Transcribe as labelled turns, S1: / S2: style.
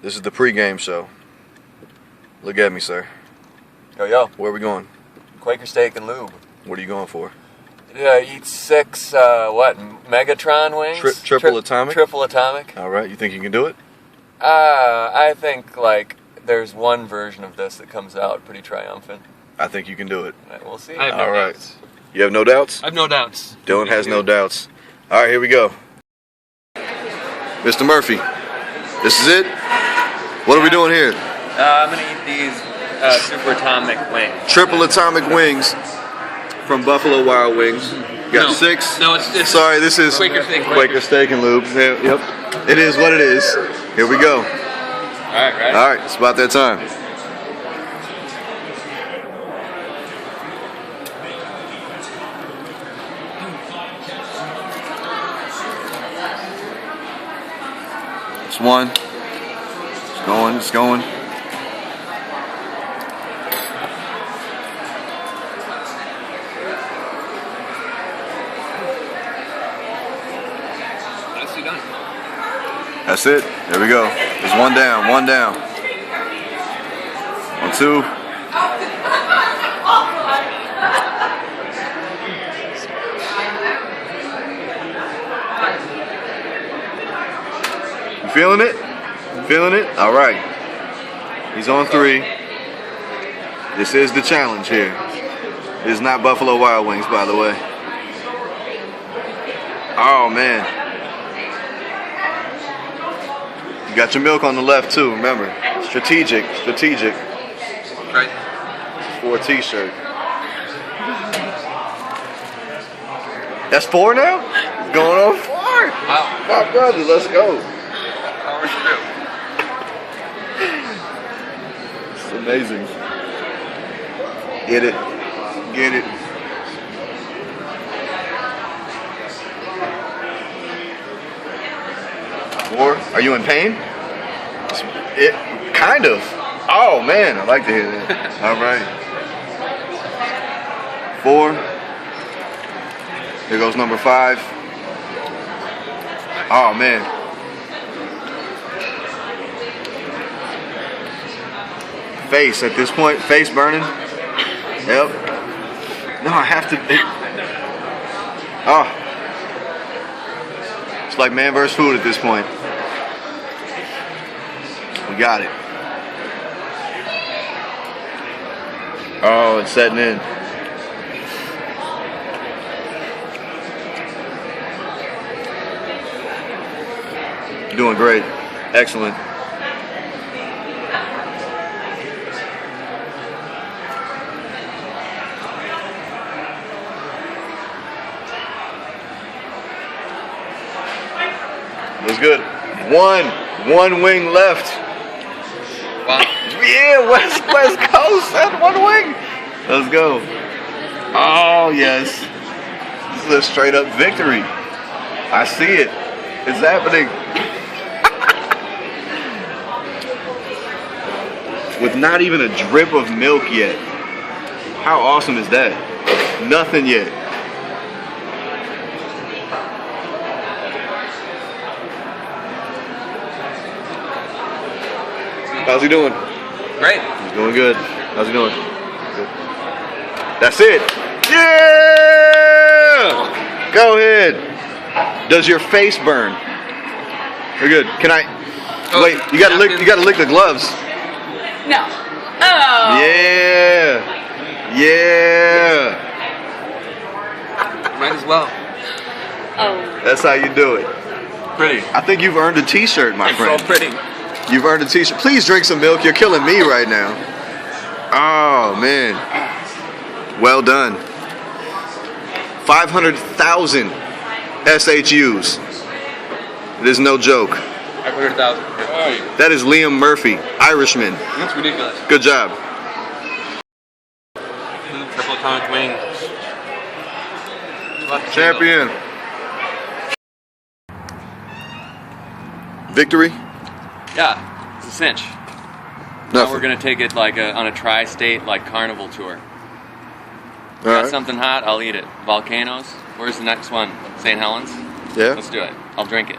S1: This is the pre-game show. Look at me, sir.
S2: Yo, yo.
S1: Where are we going?
S2: Quaker steak and lube.
S1: What are you going for?
S2: Eat 6, Megatron wings?
S1: Triple atomic?
S2: Triple atomic.
S1: All right, you think you can do it?
S2: I think, like, there's one version of this that comes out pretty triumphant.
S1: I think you can do it.
S2: We'll see.
S3: I have no doubts.
S1: You have no doubts?
S3: I have no doubts.
S1: Dylan has no doubts. All right, here we go. Mr. Murphy, this is it? What are we doing here?
S3: I'm going to eat these super atomic wings.
S1: Triple atomic wings from Buffalo Wild Wings. You got 6.
S3: No, it's
S1: sorry, this is
S3: Quaker
S1: steak and lube. Yeah, yep. It is what it is. Here we go.
S3: All right, ready?
S1: All right, it's about that time. It's one. It's going, it's going.
S3: Nicely done.
S1: That's it. There we go. There's one down, one down. 1, 2. You feeling it? You feeling it? All right. He's on 3. This is the challenge here. It is not Buffalo Wild Wings, by the way. Oh, man. You got your milk on the left, too, remember. Strategic.
S3: Right.
S1: For a t-shirt. That's 4 now? Going on 4?
S3: Wow.
S1: My brother, let's go.
S3: Power through.
S1: It's amazing. Get it. Get it. Or are you in pain? It kind of. Oh man, I like to hear that. All right. 4. Here goes number 5. Oh man. Face at this point, face burning. Yep. No, I have to. It's like man versus food at this point. We got it. Oh, it's setting in. You're doing great. Excellent. Looks good. One wing left.
S3: Wow.
S1: Yeah, West Coast. That's 1 wing. Let's go. Oh, yes. This is a straight up victory. I see it. It's happening. With not even a drip of milk yet. How awesome is that? Nothing yet. How's he doing?
S3: Great.
S1: He's doing good. How's he doing? Good. That's it. Yeah! Go ahead. Does your face burn? We're good. Can I? Wait. You gotta lick. You gotta lick the gloves.
S4: No. Oh.
S1: Yeah. Yeah.
S3: Might as well.
S4: Oh.
S1: That's how you do it.
S3: Pretty.
S1: I think you've earned a T-shirt, my friend.
S3: It's all pretty.
S1: You've earned a T-shirt. Please drink some milk. You're killing me right now. Oh, man. Well done. 500,000 S.H.U.s. It is no joke.
S3: 500,000.
S1: That is Liam Murphy, Irishman.
S3: That's ridiculous.
S1: Good job.
S3: Triple atomic wing.
S1: Champion. Victory?
S3: Yeah, it's a cinch. Now we're gonna take it like on a tri-state like carnival tour. Got something hot, I'll eat it. Volcanoes. Where's the next one? St. Helens?
S1: Yeah.
S3: Let's do it. I'll drink it.